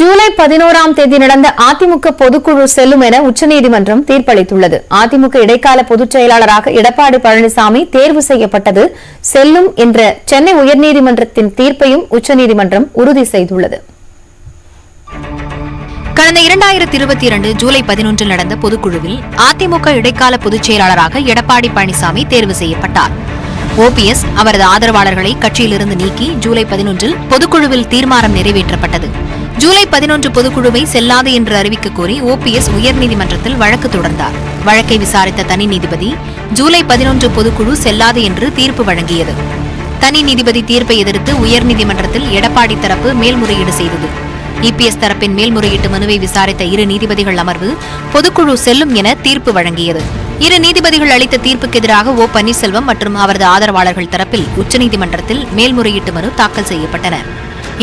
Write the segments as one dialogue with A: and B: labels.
A: ஜூலை 11ஆம் தேதி நடந்த அதிமுக பொதுக்குழு செல்லும் என உச்சநீதிமன்றம் தீர்ப்பளித்துள்ளது. அதிமுக இடைக்கால பொதுச் செயலாளராக எடப்பாடி பழனிசாமி தேர்வு செய்யப்பட்டது செல்லும் என்ற சென்னை உயர்நீதிமன்றத்தின் தீர்ப்பையும் உச்சநீதிமன்றம் உறுதி செய்துள்ளது.
B: கடந்த 2022 ஜூலை 11 நடந்த பொதுக்குழுவில் அதிமுக இடைக்கால பொதுச் செயலாளராக எடப்பாடி பழனிசாமி தேர்வு செய்யப்பட்டார். OPS அவரது ஆதரவாளர்களை கட்சியிலிருந்து நீக்கி ஜூலை 11 பொதுக்குழுவில் தீர்மானம் நிறைவேற்றப்பட்டது. ஜூலை 11 பொதுக்குழுவை செல்லாது என்று அறிவிக்க கோரி OPS உயர்நீதிமன்றத்தில் வழக்கு தொடர்ந்தார். வழக்கை விசாரித்த தனி நீதிபதி ஜூலை 11 பொதுக்குழு செல்லாது என்று தீர்ப்பு வழங்கியது. தனி நீதிபதி தீர்ப்பை எதிர்த்து உயர்நீதிமன்றத்தில் எடப்பாடி தரப்பு மேல்முறையீடு செய்தது. EPS தரப்பின் மேல்முறையீட்டு மனுவை விசாரித்த இரு நீதிபதிகள் அமர்வு பொதுக்குழு செல்லும் என தீர்ப்பு வழங்கியது. இரு நீதிபதிகள் அளித்த தீர்ப்புக்கு எதிராக O பன்னீர்செல்வம் மற்றும் அவரது ஆதரவாளர்கள் தரப்பில் உச்சநீதிமன்றத்தில் மேல்முறையீட்டு மனு தாக்கல் செய்யப்பட்டன.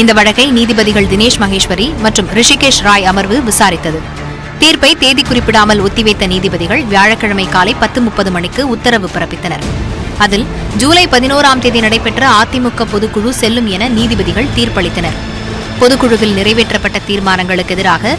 B: இந்த வழக்கை நீதிபதிகள் தினேஷ் மகேஸ்வரி மற்றும் ரிஷிகேஷ் ராய் அமர்வு விசாரித்தது. தீர்ப்பை தேதி குறிப்பிடாமல் ஒத்திவைத்த நீதிபதிகள் வியாழக்கிழமை காலை 10:30 மணிக்கு உத்தரவு பிறப்பித்தனர். அதில் ஜூலை 11ஆம் தேதி நடைபெற்ற அதிமுக பொதுக்குழு செல்லும் என நீதிபதிகள் தீர்ப்பளித்தனர். பொதுக்குழுவில் நிறைவேற்றப்பட்ட தீர்மானங்களுக்கு எதிராக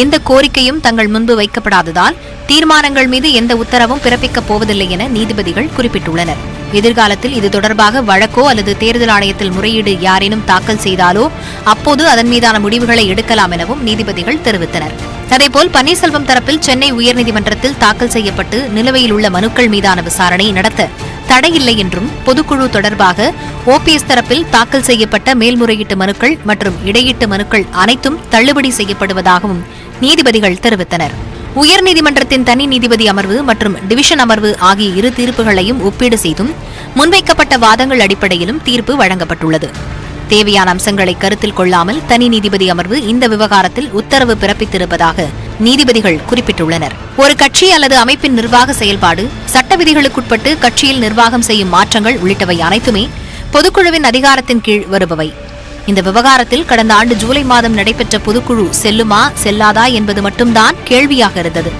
B: எந்த கோரிக்கையும் தங்கள் முன்பு வைக்கப்படாததால் தீர்மானங்கள் மீது எந்த உத்தரவும் பிறப்பிக்கப் போவதில்லை என நீதிபதிகள் குறிப்பிட்டுள்ளனர். எதிர்காலத்தில் இது தொடர்பாக வழக்கோ அல்லது தேர்தல் ஆணையத்தில் முறையீடு யாரேனும் தாக்கல் செய்தாலோ அப்போது அதன் மீதான முடிவுகளை எடுக்கலாம் எனவும் நீதிபதிகள் தெரிவித்தனர். அதேபோல் பன்னீர்செல்வம் தரப்பில் சென்னை உயர்நீதிமன்றத்தில் தாக்கல் செய்யப்பட்டு நிலுவையில் உள்ள மனுக்கள் மீதான விசாரணை நடத்த தடையில்லை என்றும் பொதுக்குழு தொடர்பாக OPS தரப்பில் தாக்கல் செய்யப்பட்ட மேல்முறையீட்டு மனுக்கள் மற்றும் இடையீட்டு மனுக்கள் அனைத்தும் தள்ளுபடி செய்யப்படுவதாகவும் நீதிபதிகள் தெரிவித்தனர். உயர்நீதிமன்றத்தின் தனி நீதிபதி அமர்வு மற்றும் டிவிஷன் அமர்வு ஆகிய இரு தீர்ப்புகளையும் ஒப்பீடு செய்தும் முன்வைக்கப்பட்ட வாதங்கள் அடிப்படையிலும் தீர்ப்பு வழங்கப்பட்டுள்ளது. தேவையான அம்சங்களை கருத்தில் கொள்ளாமல் தனி நீதிபதி அமர்வு இந்த விவகாரத்தில் உத்தரவு பிறப்பித்திருப்பதாக நீதிபதிகள் குறிப்பிட்டுள்ளனர். ஒரு கட்சி அல்லது அமைப்பின் நிர்வாக செயல்பாடு, சட்ட விதிகளுக்குட்பட்டு கட்சியில் நிர்வாகம் செய்யும் மாற்றங்கள் உள்ளிட்டவை அனைத்துமே பொதுக்குழுவின் அதிகாரத்தின் கீழ் வருபவை. இந்த விவகாரத்தில் கடந்த ஆண்டு ஜூலை மாதம் நடைபெற்ற பொதுக்குழு செல்லுமா செல்லாதா என்பது மட்டும்தான் கேள்வியாக இருந்தது.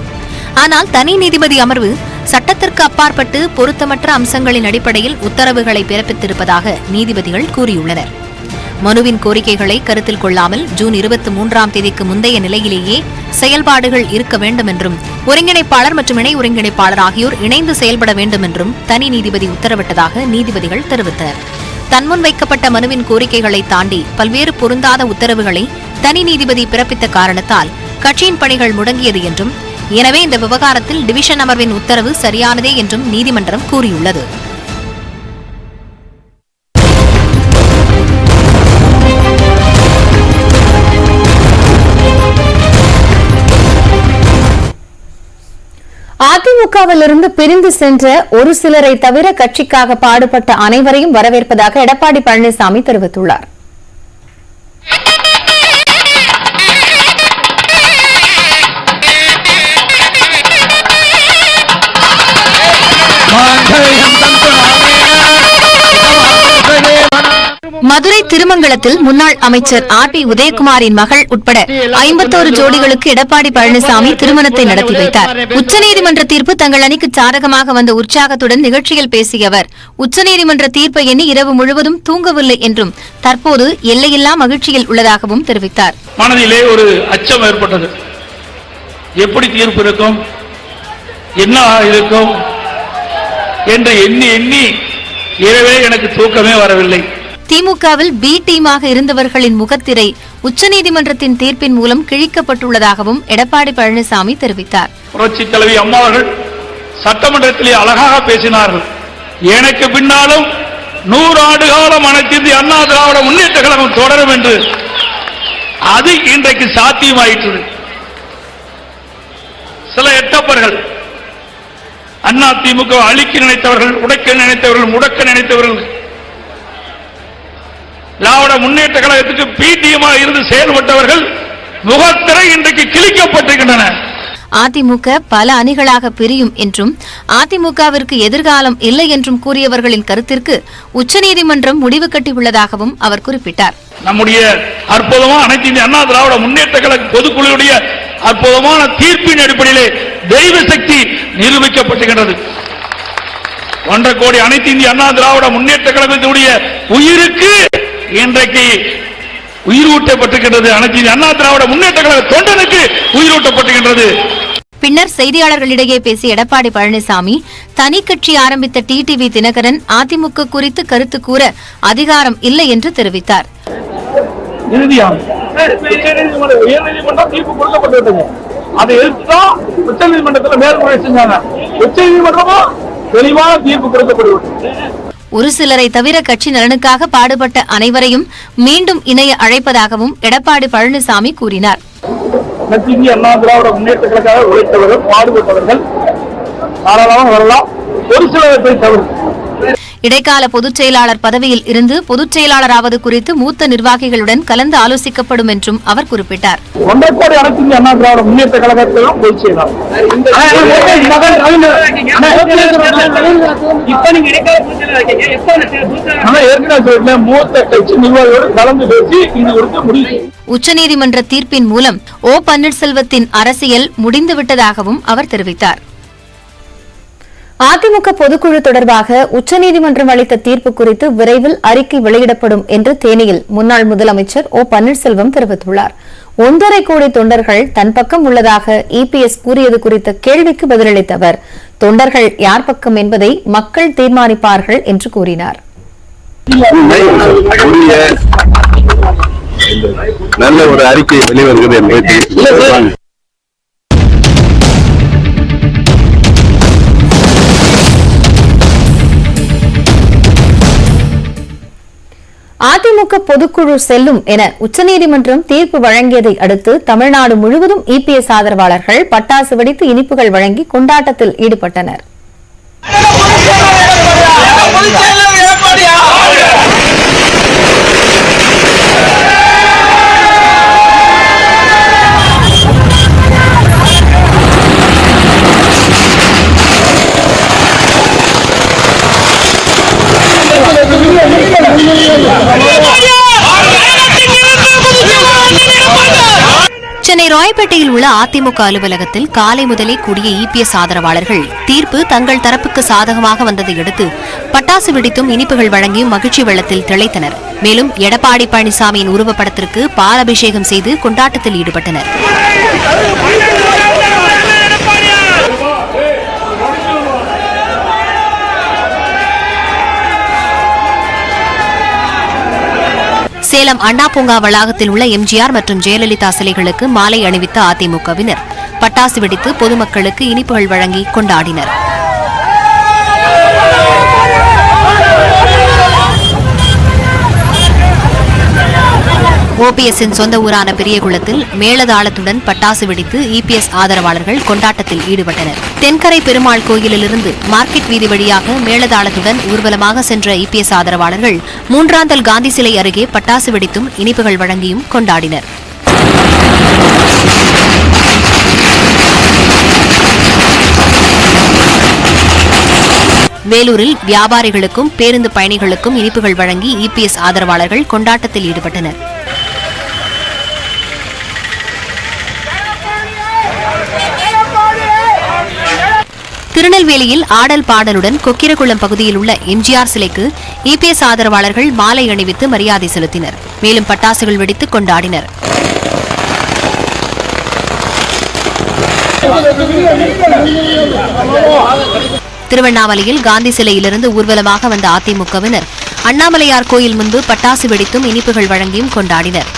B: ஆனால் தனி நீதிபதி அமர்வு சட்டத்திற்கு அப்பாற்பட்டு பொருத்தமற்ற அம்சங்களின் அடிப்படையில் உத்தரவுகளை பிறப்பித்திருப்பதாக நீதிபதிகள் கூறியுள்ளனர். மனுவின் கோரிக்கைகளை கருத்தில் கொள்ளாமல் ஜூன் 23ஆம் தேதிக்கு முந்தைய நிலையிலேயே செயல்பாடுகள் இருக்க வேண்டும் என்றும் ஒருங்கிணைப்பாளர் மற்றும் இணை ஒருங்கிணைப்பாளர் ஆகியோர் இணைந்து செயல்பட வேண்டும் என்றும் தனி நீதிபதி உத்தரவிட்டதாக நீதிபதிகள் தெரிவித்தனர். தன்முன் வைக்கப்பட்ட மனுவின் கோரிக்கைகளை தாண்டி பல்வேறு பொருந்தாத உத்தரவுகளை தனி நீதிபதி பிறப்பித்த காரணத்தால் கட்சியின் பணிகள் முடங்கியது என்றும், எனவே இந்த விவகாரத்தில் டிவிஷன் அமர்வின் உத்தரவு சரியானதே என்றும் நீதிமன்றம் கூறியுள்ளது.
A: அதிமுகவிலிருந்து பிரிந்து சென்ற ஒரு சிலரை தவிர கட்சிக்காக பாடுபட்ட அனைவரையும் வரவேற்பதாக எடப்பாடி பழனிசாமி தெரிவித்துள்ளார்.
B: மதுரை திருமங்கலத்தில் முன்னாள் அமைச்சர் RP உதயகுமாரின் மகள் உட்பட 51 ஜோடிகளுக்கு எடப்பாடி பழனிசாமி திருமணத்தை நடத்தி வைத்தார். உச்சநீதிமன்ற தீர்ப்பு தங்கள் அணிக்கு சாதகமாக வந்த உற்சாகத்துடன் நிகழ்ச்சியில் பேசிய அவர், உச்சநீதிமன்ற தீர்ப்பை எண்ணி இரவு முழுவதும் தூங்கவில்லை என்றும் தற்போது எல்லையில்லா மகிழ்ச்சியில் உள்ளதாகவும் தெரிவித்தார்.
C: மனதிலே ஒரு அச்சம் ஏற்பட்டது. எப்படி தீர்ப்பு இருக்கும், என்ன இருக்கும் என்று எண்ணி எண்ணி இரவே எனக்கு தூக்கமே வரவில்லை.
B: திமுகவில் B டீமாக இருந்தவர்களின் முகத்திரை உச்சநீதிமன்றத்தின் தீர்ப்பின் மூலம் கிழிக்கப்பட்டுள்ளதாகவும் எடப்பாடி பழனிசாமி தெரிவித்தார்.
C: புரட்சி தலைவி அம்மா அவர்கள் சட்டமன்றத்திலே அழகாக பேசினார்கள். எனக்கு பின்னாலும் 100 ஆண்டு காலம் அனைத்து இந்திய அண்ணா திராவிட முன்னேற்ற கழகம் தொடரும் என்று. அது இன்றைக்கு சாத்தியமாயிற்று. சில எட்டப்பர்கள் அண்ணா திமுக அழிக்க நினைத்தவர்கள், உடைக்க நினைத்தவர்கள், முடக்க நினைத்தவர்கள் திராவிட முன்னேற்ற கழகத்துக்கு பீட்டியமாக இருந்து செயல்பட்டவர்கள் முகத்திரை இன்றைக்கு கிழிக்கப்பட்டிருக்கின்றன.
B: அதிமுக பல அணிகளாக பிரியும் என்றும் அதிமுகவிற்கு எதிர்காலம் இல்லை என்றும் கூறியவர்களின் கருத்திற்கு உச்சநீதிமன்றம் முடிவு கட்டியுள்ளதாகவும் அவர் குறிப்பிட்டார்.
C: நம்முடைய அற்புதமான அனைத்து இந்திய அண்ணா திராவிட முன்னேற்ற கழக பொதுக்குழுவுடைய அற்புதமான தீர்ப்பின் அடிப்படையிலே தெய்வ சக்தி நிரூபிக்கப்பட்டிருக்கிறது. 1.5 கோடி அனைத்து இந்திய அண்ணா திராவிட முன்னேற்ற கழகத்தினுடைய உயிருக்கு இன்றைக்கு உயிரூட்டப்பட்டிருக்கின்றது. அனைத்து அண்ணா திராவிட முன்னேற்ற கழக தொண்டனுக்கு உயிரூட்டப்பட்டிருக்கின்றது.
B: பின்னர் செய்தியாளர்களிடையே பேசிய எடப்பாடி பழனிசாமி, தனி கட்சி ஆரம்பித்த டிடிவி தினகரன் அதிமுக குறித்து கருத்து கூற அதிகாரம் இல்லை என்று தெரிவித்தார்.
C: உயர்நீதிமன்றம் தீர்ப்பு கொடுக்கப்பட்டுவிட்டது. அதை எதிர்த்துதான் உச்சநீதிமன்றத்தில் மேல்முறை செஞ்சாங்க. உச்சநீதிமன்றமும் தெளிவான தீர்ப்பு கொடுக்கப்படுவது.
B: ஒரு சிலரை தவிர கட்சி நலனுக்காக பாடுபட்ட அனைவரையும் மீண்டும் இணைய அழைப்பதாகவும் எடப்பாடி பழனிசாமி கூறினார்.
C: கட்சிக்கு அண்ணா திராவிட முன்னேற்ற கழகமாக உழைத்தவர்கள், பாடுபட்டவர்கள் தாராளமாக வரலாம். ஒரு சிலரை தவிர
B: இடைக்கால பொதுச் செயலாளர் பதவியில் இருந்து பொதுச் செயலாளராவது குறித்து மூத்த நிர்வாகிகளுடன் கலந்து ஆலோசிக்கப்படும் என்றும் அவர் குறிப்பிட்டார்.
C: ஒன்றைக்கோடி அனைத்து அண்ணா திராவிட முன்னேற்ற கழகத்திலும் பொதுச் செயலாளர் ஏற்கனவே மூத்த கட்சி நிர்வாகிகளோடு கலந்து பேசி இது குறித்து முடிவு.
B: உச்சநீதிமன்ற தீர்ப்பின் மூலம் ஓ பன்னீர்செல்வத்தின் அரசியல் முடிந்துவிட்டதாகவும் அவர் தெரிவித்தார்.
A: அதிமுக பொதுக்குழு தொடர்பாக உச்சநீதிமன்றம் அளித்த தீர்ப்பு குறித்து விரைவில் அறிக்கை வெளியிடப்படும் என்று தேனியில் முன்னாள் முதலமைச்சர் ஓ பன்னீர்செல்வம் தெரிவித்துள்ளார். 1.5 கோடி தொண்டர்கள் தன் பக்கம் உள்ளதாக இபிஎஸ் கூறியது குறித்த கேள்விக்கு பதிலளித்த அவர், தொண்டர்கள் யார் பக்கம் என்பதை மக்கள் தீர்மானிப்பார்கள் என்று கூறினார்.
D: நல்ல ஒரு அறிக்கை வெளிவருகிறது என்பதை
A: அதிமுக பொதுக்குழு செல்லும் என உச்சநீதிமன்றம் தீர்ப்பு வழங்கியதை அடுத்து தமிழ்நாடு முழுவதும் இபிஎஸ் ஆதரவாளர்கள் பட்டாசு வெடித்து இனிப்புகள் வழங்கி கொண்டாட்டத்தில் ஈடுபட்டனர்.
B: சென்னை ராயப்பேட்டையில் உள்ள அதிமுக அலுவலகத்தில் காலை முதலே கூடிய இபிஎஸ் ஆதரவாளர்கள் தீர்ப்பு தங்கள் தரப்புக்கு சாதகமாக வந்ததை அடுத்து பட்டாசு வெடித்தும் இனிப்புகள் வழங்கியும் மகிழ்ச்சி வெள்ளத்தில் திளைத்தனர். மேலும் எடப்பாடி பழனிசாமியின் உருவப்படத்திற்கு பாலாபிஷேகம் செய்து கொண்டாட்டத்தில் ஈடுபட்டனர். சேலம் அண்ணா பூங்கா வளாகத்தில் உள்ள எம்ஜிஆர் மற்றும் ஜெயலலிதா சிலைகளுக்கு மாலை அணிவித்த அதிமுகவினர் பட்டாசு வெடித்து பொதுமக்களுக்கு இனிப்புகள் வழங்கி கொண்டாடினர். ஓபிஎஸ்ஸின் சொந்த ஊரான பெரியகுளத்தில் மேளதாளத்துடன் பட்டாசு வெடித்து இபிஎஸ் ஆதரவாளர்கள் கொண்டாட்டத்தில் ஈடுபட்டனர். தென்கரை பெருமாள் கோயிலிலிருந்து மார்க்கெட் வீதி வழியாக மேளதாளத்துடன் ஊர்வலமாக சென்ற இபிஎஸ் ஆதரவாளர்கள் மூன்றாந்தல் காந்தி சிலை அருகே பட்டாசு வெடித்தும் இனிப்புகள் வழங்கியும் கொண்டாடினர். வேலூரில் வியாபாரிகளுக்கும் பேருந்து பயணிகளுக்கும் இனிப்புகள் வழங்கி இபிஎஸ் ஆதரவாளர்கள் கொண்டாட்டத்தில் ஈடுபட்டனர். திருநெல்வேலியில் ஆடல் பாடலுடன் கொக்கிரகுளம் பகுதியில் உள்ள எம்ஜிஆர் சிலைக்கு இபிஎஸ் ஆதரவாளர்கள் மாலை அணிவித்து மரியாதை செலுத்தினர். மேலும் பட்டாசுகள் வெடித்து கொண்டாடினர். திருவண்ணாமலையில் காந்தி சிலையிலிருந்து ஊர்வலமாக வந்த அதிமுகவினர் அண்ணாமலையார் கோயில் முன்பு பட்டாசு வெடித்தும் இனிப்புகள் வழங்கியும் கொண்டாடினர்.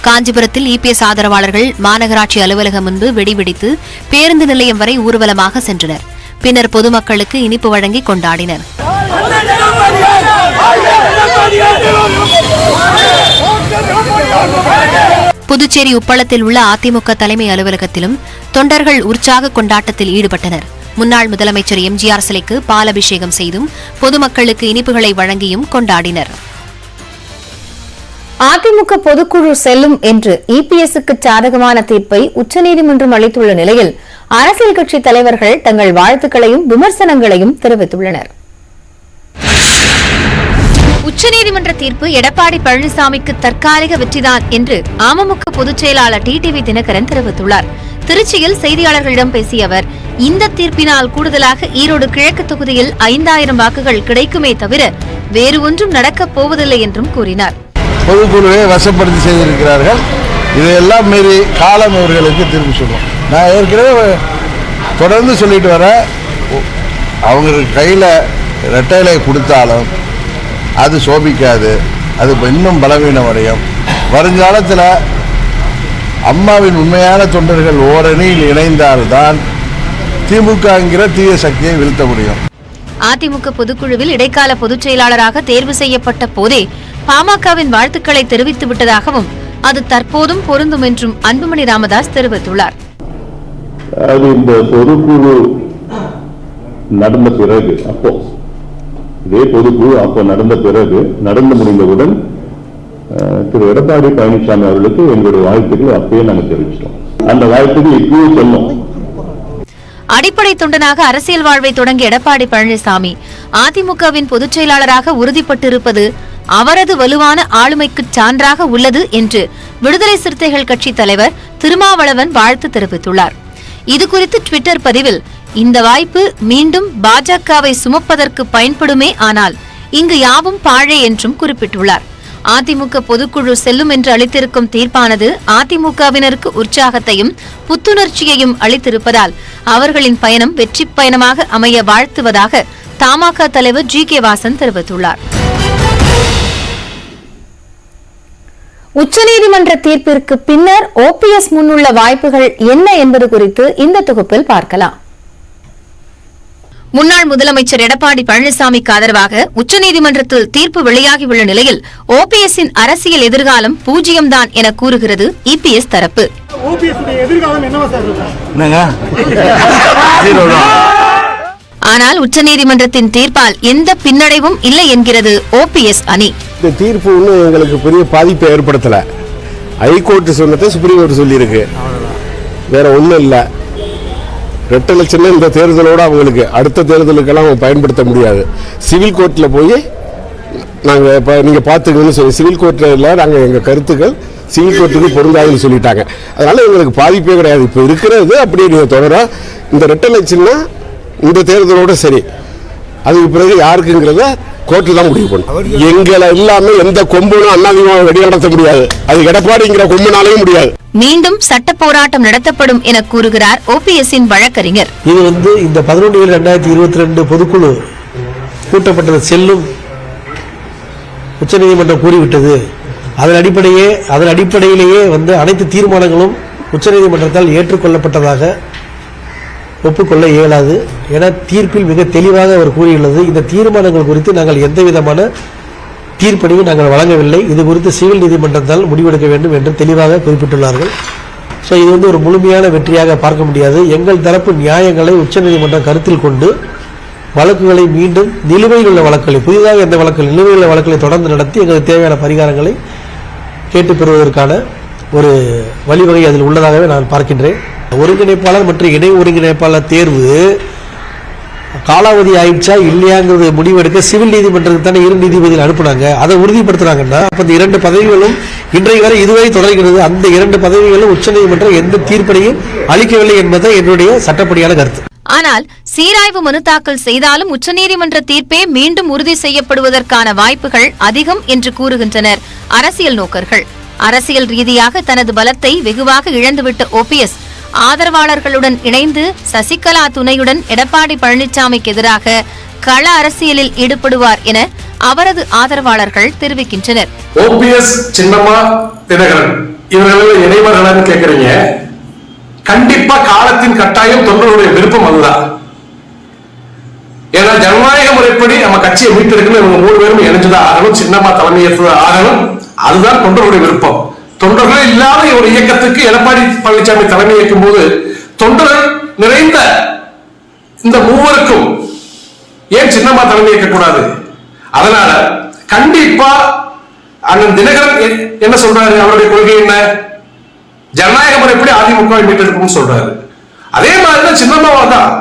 B: காஞ்சிபுரத்தில் இபிஎஸ் ஆதரவாளர்கள் மாநகராட்சி அலுவலகம் முன்பு வெடிவெடித்து பேருந்து நிலையம் வரை ஊர்வலமாக சென்றனர். பின்னர் பொதுமக்களுக்கு இனிப்பு வழங்கி கொண்டாடினர். புதுச்சேரி உப்பளத்தில் உள்ள அதிமுக தலைமை அலுவலகத்திலும் தொண்டர்கள் உற்சாக கொண்டாட்டத்தில் ஈடுபட்டனர். முன்னாள் முதலமைச்சர் எம்ஜிஆர் சிலைக்கு பாலபிஷேகம் செய்தும் பொதுமக்களுக்கு இனிப்புகளை வழங்கியும் கொண்டாடினர்.
A: அதிமுக பொதுக்குழு செல்லும் என்று இபிஎஸ்க்கு சாதகமான தீர்ப்பை உச்சநீதிமன்றம் அளித்துள்ள நிலையில் அரசியல் கட்சி தலைவர்கள் தங்கள் வாழ்த்துக்களையும் விமர்சனங்களையும் தெரிவித்துள்ளனர்.
B: உச்சநீதிமன்ற தீர்ப்பு எடப்பாடி பழனிசாமிக்கு தற்காலிக வெற்றிதான் என்று அமமுக பொதுச் செயலாளர் டிடிவி தினகரன் தெரிவித்துள்ளார். திருச்சியில் செய்தியாளர்களிடம் பேசிய அவர், இந்த தீர்ப்பினால் கூடுதலாக ஈரோடு கிழக்கு தொகுதியில் 5000 வாக்குகள் கிடைக்குமே தவிர வேறு ஒன்றும் நடக்கப் போவதில்லை என்றும் கூறினார்.
E: பொதுக்குழுவை வசப்படுத்தி செய்திருக்கிறார்கள். இதையெல்லாம் மீறி காலம் அவர்களுக்கு திரும்பி சொல்லுவோம். நான் ஏற்கனவே தொடர்ந்து சொல்லிட்டு வர, அவங்களுக்கு கையில் ரெட்டைலை கொடுத்தாலும் அது சோபிக்காது, அது இன்னும் பலவீனம் அடையும். வருங்காலத்தில் அம்மாவின் உண்மையான தொண்டர்கள் ஓரணியில் இணைந்தால்தான் திமுகங்கிற தீய சக்தியை வீழ்த்த முடியும்.
B: அதிமுக பொதுக்குழுவில் இடைக்கால பொதுச் செயலாளராக தேர்வு செய்யப்பட்ட போதே பாமகவின் வாழ்த்துக்களை தெரிவித்து விட்டதாகவும் அது தற்போதும் பொருந்தும் என்றும் அன்புமணி ராமதாஸ் தெரிவித்துள்ளார்.
D: இந்த பொதுக்குழு நடந்த பிறகு, இதே பொதுக்குழு நடந்த பிறகு, நடந்து முடிந்தவுடன் திரு எடப்பாடி பழனிசாமி அவர்களுக்கு எங்களுடைய வாழ்த்துக்கள் அப்பயே நாங்கள் தெரிவிச்சிட்டோம். அந்த வாழ்த்துக்கள் இப்பவே சொன்னோம்.
B: அடிப்படை தொண்டனாக அரசியல் வாழ்வை தொடங்கிய எடப்பாடி பழனிசாமி அதிமுகவின் பொதுச் செயலாளராக உறுதிப்பட்டிருப்பது அவரது வலுவான ஆளுமைக்கு சான்றாக உள்ளது என்று விடுதலை சிறுத்தைகள் கட்சி தலைவர் திருமாவளவன் வாழ்த்து தெரிவித்துள்ளார். இதுகுறித்து ட்விட்டர் பதிவில், இந்த வாய்ப்பு மீண்டும் பாஜகவை சுமப்பதற்கு பயன்படுமே, ஆனால் இங்கு யாவும் பாழே என்றும் குறிப்பிட்டுள்ளார். அதிமுக பொதுக்குழு செல்லும் என்று அளித்திருக்கும் தீர்ப்பானது அதிமுகவினருக்கு உற்சாகத்தையும் புத்துணர்ச்சியையும் அளித்திருப்பதால் அவர்களின் பயணம் வெற்றி பயணமாக அமைய வாழ்த்துவதாக தமாக தலைவர் ஜி.கே. வாசன் தெரிவித்துள்ளார்.
A: உச்சநீதிமன்ற தீர்ப்பிற்கு பின்னர் ஓபிஎஸ் முன்னுள்ள வாய்ப்புகள் என்ன என்பது குறித்து இந்த தொகுப்பில் பார்க்கலாம்.
B: முன்னாள் முதலமைச்சர் எடப்பாடி பழனிசாமிக்கு ஆதரவாக உச்சநீதிமன்றத்தில் தீர்ப்பு வெளியாகியுள்ள நிலையில் ஓபிஎஸ்ஸின் அரசியல் எதிர்காலம் பூஜ்ஜியம்தான் என கூறுகிறது இபிஎஸ் தரப்பு. ஆனால் உச்சநீதிமன்றத்தின் தீர்ப்பால் எந்த பின்னடைவும் இல்லை என்கிறது ஓபிஎஸ் அணி.
E: இந்த தீர்ப்பு ஒன்றும் எங்களுக்கு பெரிய பாதிப்பை ஏற்படுத்தல. ஹைகோர்ட் சொன்னதை சுப்ரீம் கோர்ட் சொல்லியிருக்கு, வேற ஒன்றும் இல்லை. ரெட்டை லட்சம் இந்த தேர்தலோடு அவங்களுக்கு அடுத்த தேர்தலுக்கெல்லாம் பயன்படுத்த முடியாது. சிவில் கோர்ட்டில் போய் நாங்கள் இப்போ நீங்கள் பார்த்துக்கணும்னு சொல்லி சிவில் கோர்ட்டில் நாங்கள் எங்கள் கருத்துக்கள் சிவில் கோர்ட்டுக்கு பொருந்தாதுன்னு சொல்லிட்டாங்க. அதனால எங்களுக்கு பாதிப்பே கிடையாது. இப்போ இருக்கிறது அப்படியே நீங்கள் தொடர இந்த ரெட்டை லட்சம்னா இந்த தேர்தலோட சரி, அதுக்கு பிறகு யாருக்குங்கிறத கோர்ட்டு தான் முடிவு பண்ணும். எங்களை இல்லாம எந்த கொம்புனும் அண்ணாதிமுக வெடி நடத்த முடியாது. அது எடப்பாடிங்கிற கொம்புனாலையும் முடியாது.
B: மீண்டும் சட்ட போராட்டம் நடத்தப்படும் என கூறுகிறார் ஓபிஎஸ்ஸின் வழக்கறிஞர்.
F: இது இந்த 11/2022 பொதுக்குழு கூட்டப்பட்டது செல்லும் உச்சநீதிமன்றம் கூறிவிட்டது. அதன் அடிப்படையிலேயே அனைத்து தீர்மானங்களும் உச்சநீதிமன்றத்தால் ஏற்றுக்கொள்ளப்பட்டதாக ஒப்புக்கொள்ள இயலாது என தீர்ப்பில் மிக தெளிவாக அவர் கூறியுள்ளது. இந்த தீர்மானங்கள் குறித்து நாங்கள் எந்த விதமான தீர்ப்படியும் நாங்கள் வழங்கவில்லை. இது குறித்து சிவில் நீதிமன்றத்தால் முடிவெடுக்க வேண்டும் என்று தெளிவாக குறிப்பிட்டுள்ளார்கள். ஸோ இது ஒரு முழுமையான வெற்றியாக பார்க்க முடியாது. எங்கள் தரப்பு நியாயங்களை உச்சநீதிமன்றம் கருத்தில் கொண்டு வழக்குகளை மீண்டும் நிலுவையில் உள்ள வழக்குகளை, புதிதாக எந்த வழக்குகள் நிலுவையில் உள்ள வழக்குகளை தொடர்ந்து நடத்தி எங்களுக்கு தேவையான பரிகாரங்களை கேட்டு பெறுவதற்கான ஒரு வழிவகை அதில் உள்ளதாகவே நான் பார்க்கின்றேன். ஒருங்கிணைப்பாளர் மற்றும் இணை ஒருங்கிணைப்பாளர் தேர்வு காலாவதி ஆயிடுச்சா இல்லையாங்கிறது முடிவெடுக்க சிவில் நீதிமன்றத்துக்கு தானே 2 நீதிபதிகள் அனுப்புனாங்க. அதை உறுதிப்படுத்துறாங்கன்னா அப்ப இந்த 2 பதவிகளும் இன்றைக்கு வரை இதுவரை தொடர்கிறது. அந்த 2 பதவிகளும் உச்சநீதிமன்றம் எந்த தீர்ப்பையும் அளிக்கவில்லை என்பதை என்னுடைய சட்டப்படியான கருத்து.
B: ஆனால் சீராய்வு மனு தாக்கல் செய்தாலும் உச்சநீதிமன்ற தீர்ப்பே மீண்டும் உறுதி செய்யப்படுவதற்கான வாய்ப்புகள் அதிகம் என்று கூறுகின்றனர் அரசியல் நோக்கர்கள். அரசியல் ரீதியாக தனது பலத்தை வெகுவாக இழந்துவிட்ட ஓபிஎஸ் ஆதரவாளர்களுடன் இணைந்து சசிகலா துணையுடன் எடப்பாடி பழனிசாமிக்கு எதிராக கள அரசியலில் ஈடுபடுவார் என அவரது ஆதரவாளர்கள் தெரிவிக்கின்றனர்.
G: ஓபிஎஸ் சின்னம்மா தினகரன் இவர்கள் இணைவர்களான்னு கேட்கறீங்க. கண்டிப்பா காலத்தின் கட்டாயம் தொண்டர்களுடைய விருப்பம் அதுதான். ஏன்னா ஜனநாயக முறைப்படி நம்ம கட்சியை மீட்டெடுக்கணும். இவங்க 3 பேரும் இணைஞ்சுதான் ஆகணும், சின்னம்மா தலைமையேற்று ஆகணும். அதுதான் தொண்டர்களுடைய விருப்பம். தொண்டர்கள் இல்லாத ஒரு இயக்கத்துக்கு எடப்பாடி பழனிசாமி தலைமை ஏற்கும் போது தொண்டர்கள் நிறைந்த இந்த 3 ஏன் சின்னம்மா தலைமை ஏற்கக்கூடாது? அதனால கண்டிப்பா அண்ணன் தினகரன் என்ன சொல்றாரு? அவருடைய கொள்கை என்ன? ஜனநாயக முறைப்படி அதிமுக மீட்டெடுக்கும் சொல்றாரு. அதே மாதிரிதான் சின்னம்மாவா தான்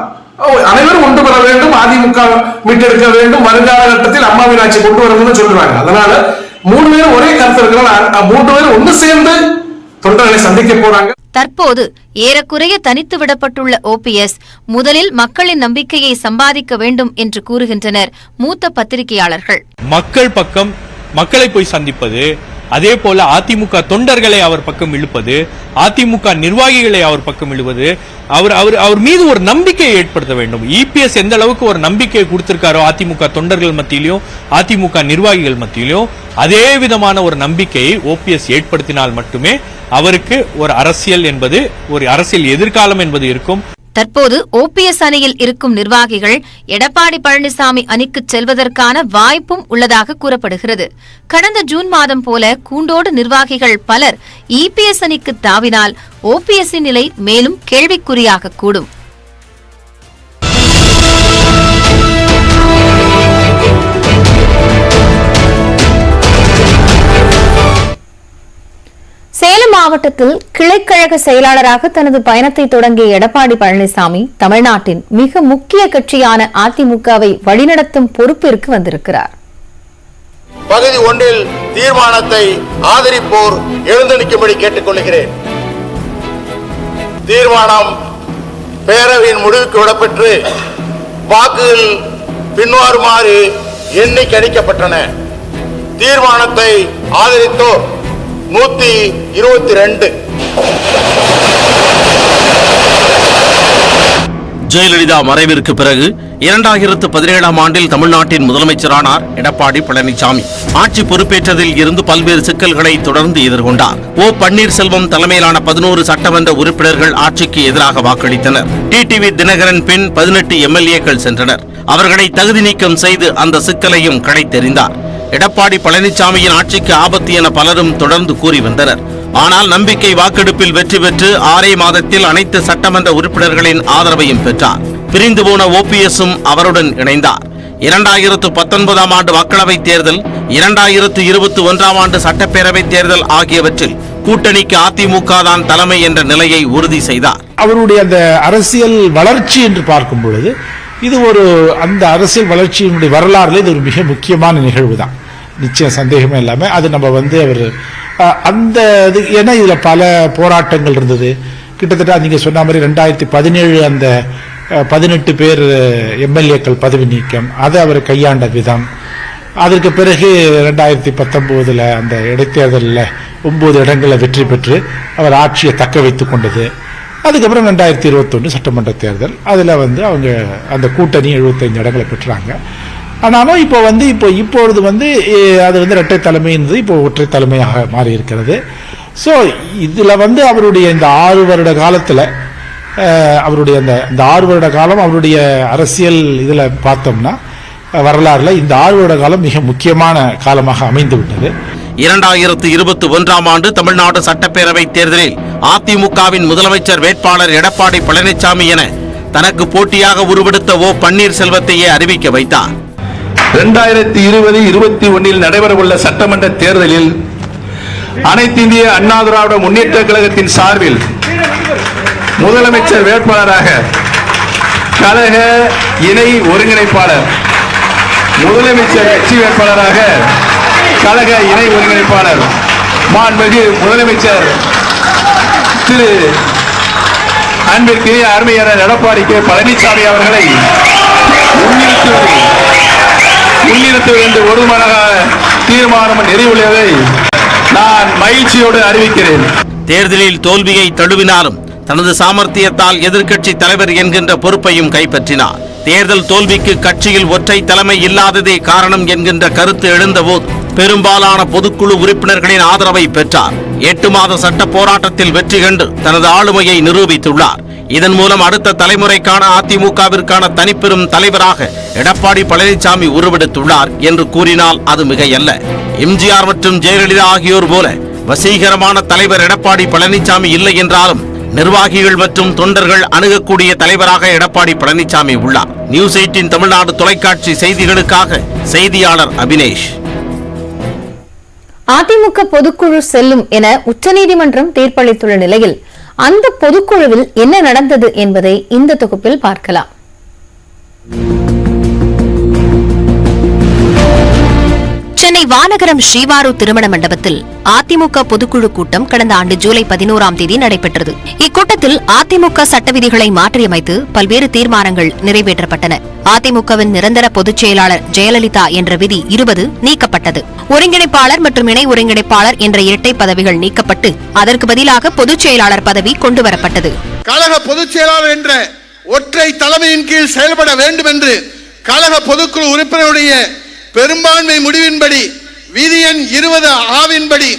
G: அனைவரும் கொண்டு வர வேண்டும், அதிமுக மீட்டெடுக்க வேண்டும், வருங்கால கட்டத்தில் அம்மாவின் ஆட்சி கொண்டு வரணும்னு சொல்றாங்க. அதனால 3 பேரும் ஒரே கருத்து இருக்கிறாங்க. 3 பேரும் ஒன்று சேர்ந்து தொண்டர்களை சந்திக்க போறாங்க.
B: தற்போது ஏறக்குறைய தனித்து விடப்பட்டுள்ள ஓபிஎஸ் முதலில் மக்களின் நம்பிக்கையை சம்பாதிக்க வேண்டும் என்று கூறுகின்றனர் மூத்த பத்திரிகையாளர்கள்.
H: மக்கள் பக்கம் மக்களை போய் சந்திப்பது, அதே போல அதிமுக தொண்டர்களை அவர் பக்கம் இழுப்பது, அதிமுக நிர்வாகிகளை அவர் பக்கம் இழுவது, அவர் மீது ஒரு நம்பிக்கையை ஏற்படுத்த வேண்டும். இபிஎஸ் எந்த அளவுக்கு ஒரு நம்பிக்கையை கொடுத்திருக்காரோ அதிமுக தொண்டர்கள் மத்தியிலும் அதிமுக நிர்வாகிகள் மத்தியிலும், அதே விதமான ஒரு நம்பிக்கையை ஓபிஎஸ் ஏற்படுத்தினால் மட்டுமே அவருக்கு ஒரு அரசியல் என்பது, ஒரு அரசியல் எதிர்காலம் என்பது இருக்கும்.
B: தற்போது ஓபிஎஸ் அணியில் இருக்கும் நிர்வாகிகள் எடப்பாடி பழனிசாமி அணிக்கு செல்வதற்கான வாய்ப்பும் உள்ளதாக கூறப்படுகிறது. கடந்த ஜூன் மாதம் போல கூண்டோடு நிர்வாகிகள் பலர் இபிஎஸ் அணிக்கு தாவினால் ஓபிஎஸ்ஸின் நிலை மேலும் கேள்விக்குறியாக கூடும்.
A: சேலம் மாவட்டத்தில் கிளைக்கழக செயலாளராக தனது பயணத்தை தொடங்கிய எடப்பாடி பழனிசாமி தமிழ்நாட்டின் மிக முக்கிய கட்சியான அதிமுகவை வழிநடத்தும் பொறுப்பிற்கு வந்திருக்கிறார்.
I: பகுதி 1 தீர்மானத்தை ஆதரிப்போர் எழுந்து நிற்கும்படி கேட்டுக் கொள்கிறேன். தீர்மானம் பேரவையின் முடிவுக்கு விடப்பெற்று வாக்குகள் பின்வருமாறு எண்ணி கணிக்கப்பட்டன. தீர்மானத்தை ஆதரித்தோர் 122.
J: ஜெயலலிதா மறைவிற்கு பிறகு 2017ஆம் ஆண்டில் தமிழ்நாட்டின் முதலமைச்சரானார் எடப்பாடி பழனிசாமி. ஆட்சி பொறுப்பேற்றதில் இருந்து பல்வேறு சிக்கல்களை தொடர்ந்து எதிர்கொண்டார். ஓ பன்னீர்செல்வம் தலைமையிலான 11 சட்டமன்ற உறுப்பினர்கள் ஆட்சிக்கு எதிராக வாக்களித்தனர். டிடிவி தினகரன் பின் 18 எம்எல்ஏக்கள் சென்றனர். அவர்களை தகுதி நீக்கம் செய்து அந்த சிக்கலையும் களைத்தெறிந்தார். எடப்பாடி பழனிசாமியின் ஆட்சிக்கு ஆபத்து என பலரும் தொடர்ந்து கூறி வந்தனர். ஆனால் நம்பிக்கை வாக்கெடுப்பில் வெற்றி பெற்று 6 மாதத்தில் அனைத்து சட்டமன்ற உறுப்பினர்களின் ஆதரவையும் பெற்றார். பிரிந்து போன ஓபிஎஸும் அவருடன் இணைந்தார். 2019ஆம் ஆண்டு மக்களவைத் தேர்தல், 2021ஆம் ஆண்டு சட்டப்பேரவைத் தேர்தல் ஆகியவற்றில் கூட்டணிக்கு அதிமுக தான் தலைமை என்ற நிலையை உறுதி செய்தார்.
K: அவருடைய அந்த அரசியல் வளர்ச்சி என்று பார்க்கும் பொழுது இது அந்த அரசியல் வளர்ச்சியினுடைய வரலாறுல இது ஒரு மிக முக்கியமான நிகழ்வு தான். நிச்சயம் சந்தேகமே இல்லாம அது நம்ம அவர் அந்த ஏன்னா இதுல பல போராட்டங்கள் இருந்தது. கிட்டத்தட்ட நீங்க சொன்ன மாதிரி 2017 அந்த 18 பேர் எம்எல்ஏக்கள் பதவி நீக்கம், அதை அவர் கையாண்ட விதம். அதற்கு பிறகு 2019 அந்த இடைத்தேர்தலில் 9 இடங்களில் வெற்றி பெற்று அவர் ஆட்சியை தக்க வைத்துக் கொண்டது. அதுக்கப்புறம் 2021 சட்டமன்ற தேர்தல், அதில் அவங்க அந்த கூட்டணி 75 இடங்களை பெற்றாங்க. ஆனாலும் இப்பொழுது அது இரட்டை தலைமை இருந்தது, இப்போ ஒற்றை தலைமையாக மாறி இருக்கிறது. ஸோ இதில் அவருடைய இந்த 6 வருட காலத்தில் அவருடைய இந்த 6 வருட காலம் அவருடைய அரசியல் இதில் பார்த்தோம்னா வரலாறுல இந்த 6 வருட காலம் மிக முக்கியமான காலமாக அமைந்து விட்டது.
J: 2021ஆம் ஆண்டு தமிழ்நாடு சட்டப்பேரவை தேர்தலில் அதிமுகவின் முதலமைச்சர் வேட்பாளர் எடப்பாடி பழனிசாமி என தனக்கு போட்டியாக உருவெடுத்த ஓ பன்னீர்செல்வத்தையே அறிவிக்க வைத்தார்.
G: 2020-21 நடைபெறவுள்ள சட்டமன்ற தேர்தலில் அனைத்து இந்திய அண்ணா திராவிட முன்னேற்ற கழகத்தின் சார்பில் முதலமைச்சர் வேட்பாளராக கழக இணை ஒருங்கிணைப்பாளர், முதலமைச்சர் கட்சி வேட்பாளராக கழக இணை ஒருங்கிணைப்பாளர் மாண்புமிகு முதலமைச்சர் திரு அன்பிற்குரிய அருமையான எடப்பாடி கே பழனிசாமி அவர்களை முன்னிறுத்துவது என்று ஒருமனதாக தீர்மானம் நிறைவுள்ளதை நான் மகிழ்ச்சியோடு அறிவிக்கிறேன்.
J: தேர்தலில் தோல்வியை தழுவினாலும் தனது சாமர்த்தியத்தால் எதிர்க்கட்சி தலைவர் என்கின்ற பொறுப்பையும் கைப்பற்றினார். தேர்தல் தோல்விக்கு கட்சியில் ஒற்றை தலைமை இல்லாததே காரணம் என்கின்ற கருத்து எழுந்தபோது பெரும்பாலான பொதுக்குழு உறுப்பினர்களின் ஆதரவை பெற்றார். 8 மாத சட்ட போராட்டத்தில் வெற்றி கண்டு தனது ஆளுமையை நிரூபித்துள்ளார். இதன் மூலம் அடுத்த தலைமுறைக்கான அதிமுகவிற்கான தனிப்பெரும் தலைவராக எடப்பாடி பழனிசாமி உருவெடுத்துள்ளார் என்று கூறினால் அது மிகையல்ல. எம்ஜிஆர் மற்றும் ஜெயலலிதா ஆகியோர் போல வசீகரமான தலைவர் எடப்பாடி பழனிசாமி இல்லை என்றாலும் நிர்வாகிகள் மற்றும் தொண்டர்கள் அணுகக்கூடிய தலைவராக எடப்பாடி பழனிசாமி உள்ளார். நியூஸ் 18 தமிழ்நாடு தொலைக்காட்சி செய்திகளுக்காக செய்தியாளர் அபினேஷ்.
A: அதிமுக பொதுக்குழு செல்லும் என உச்சநீதிமன்றம் தீர்ப்பளித்துள்ள நிலையில் அந்த பொதுக்குழுவில் என்ன நடந்தது என்பதை இந்த தொகுப்பில் பார்க்கலாம்.
B: சென்னை வானகரம் ஸ்ரீவாரூர் திருமண மண்டபத்தில் அதிமுக பொதுக்குழு கூட்டம் கடந்த ஆண்டு ஜூலை 11ஆம் தேதி நடைபெற்றது. இக்கூட்டத்தில் அதிமுக சட்ட விதிகளை மாற்றியமைத்து பல்வேறு தீர்மானங்கள் நிறைவேற்றப்பட்டன. அதிமுகவின் நிரந்தர பொதுச் செயலாளர் ஜெயலலிதா என்ற விதி 20 நீக்கப்பட்டது. ஒருங்கிணைப்பாளர் மற்றும் இணை ஒருங்கிணைப்பாளர் என்ற இரட்டை பதவிகள் நீக்கப்பட்டு அதற்கு பதிலாக பொதுச் செயலாளர் பதவி கொண்டுவரப்பட்டது.
I: கழக பொதுச் செயலாளர் என்ற ஒற்றை தலைமையின் கீழ் செயல்பட வேண்டும் என்று கழக பொதுக்குழு உறுப்பினருடைய பெரும்பான்மை முடிவின்படி விதி எண் 20 ஆவின்படி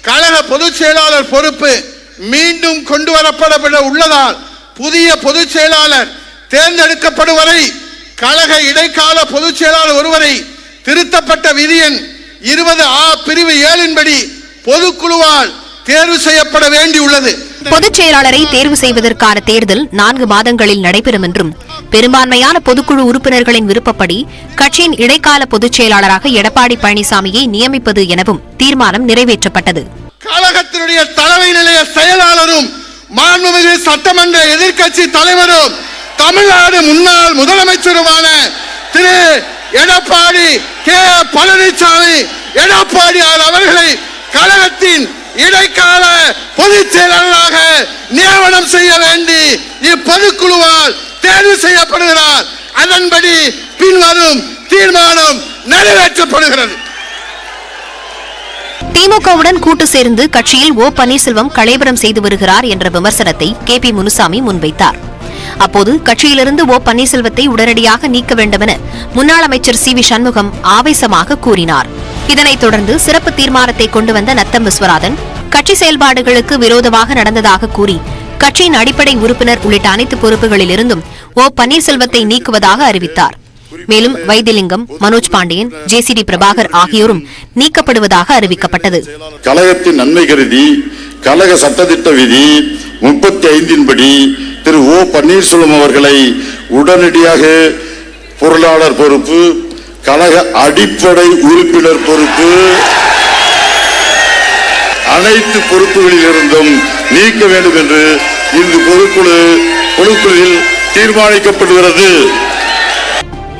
I: கழக பொதுச் செயலாளர் பொறுப்பு மீண்டும் கொண்டு வரப்பட உள்ளதால் புதிய பொதுச் செயலாளர் தேர்ந்தெடுக்கப்படும் வரை கழக இடைக்கால பொதுச் செயலாளர் ஒருவரை திருத்தப்பட்ட விதி எண் 20 பிரிவு 7 பொதுக்குழுவால் தேர்வு செய்யப்பட வேண்டியுள்ளது.
B: பொதுச் செயலாளரை தேர்வு செய்வதற்கான தேர்தல் 4 மாதங்களில் நடைபெறும் என்றும் பெரும்பான்மையான பொதுக்குழு உறுப்பினர்களின் விருப்பப்படி கட்சியின் இடைக்கால பொதுச் செயலாளராக எடப்பாடி பழனிசாமியை நியமிப்பது எனவும் தீர்மானம் நிறைவேற்றப்பட்டது.
I: கழகத்தினுடைய தலைமை நிலைய செயலாளரும் மாண்புமிகு சட்டமன்ற எதிர்க்கட்சி தலைவரும் தமிழ்நாடு முன்னாள் முதலமைச்சருமான திரு எடப்பாடி கே பழனிசாமி எடப்பாடியார் அவர்களை கழகத்தின் இடைக்கால பொதுச் செயலாளராக நியமனம் செய்ய வேண்டி இப்பொதுக்குழுவால் தேர்வு செய்யப்படுகிறார். அதன்படி பின்வரும் தீர்மானம் நிறைவேற்றப்படுகிறது.
B: திமுகவுடன் கூட்டு சேர்ந்து கட்சியில் ஓ பன்னீர்செல்வம் கலவரம் செய்து வருகிறார் என்ற விமர்சனத்தை KP முனுசாமி முன்வைத்தார். அப்போது கட்சியிலிருந்து ஓ பன்னீர்செல்வத்தை உடனடியாக நீக்க வேண்டுமென முன்னாள் அமைச்சர் CV சண்முகம் ஆவேசமாக கூறினார். இதனைத் தொடர்ந்து சிறப்பு தீர்மானத்தை கொண்டு வந்த நத்தம் விஸ்வநாதன் கட்சி செயல்பாடுகளுக்கு விரோதமாக நடந்ததாக கூறி கட்சியின் அடிப்படை உறுப்பினர் உள்ளிட்ட அனைத்து பொறுப்புகளில் இருந்தும் ஓ பன்னீர்செல்வத்தை நீக்குவதாக அறிவித்தார். மேலும் வைத்திலிங்கம், மனோஜ் பாண்டியன், JCD பிரபாகர் ஆகியோரும் நீக்கப்படுவதாக அறிவிக்கப்பட்டது.
L: கழகத்தின் நன்மை கருதி கழக சட்டத்திட்ட விதி 35 திரு ஓ பன்னீர்செல்வம் அவர்களை உடனடியாக பொருளாளர் பொறுப்பு, கழக அடிப்படை உறுப்பினர் பொறுப்பு, அனைத்து பொறுப்புகளில் இருந்தும் நீக்க வேண்டும் என்று இந்த பொதுக்குழுவில் தீர்மானிக்கப்படுகிறது.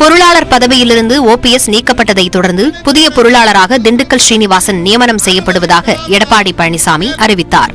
B: பொருளாளர் பதவியிலிருந்து OPS நீக்கப்பட்டதை தொடர்ந்து புதிய பொருளாளராக திண்டுக்கல் ஸ்ரீனிவாசன் நியமனம் செய்யப்படுவதாக எடப்பாடி பழனிசாமி அறிவித்தார்.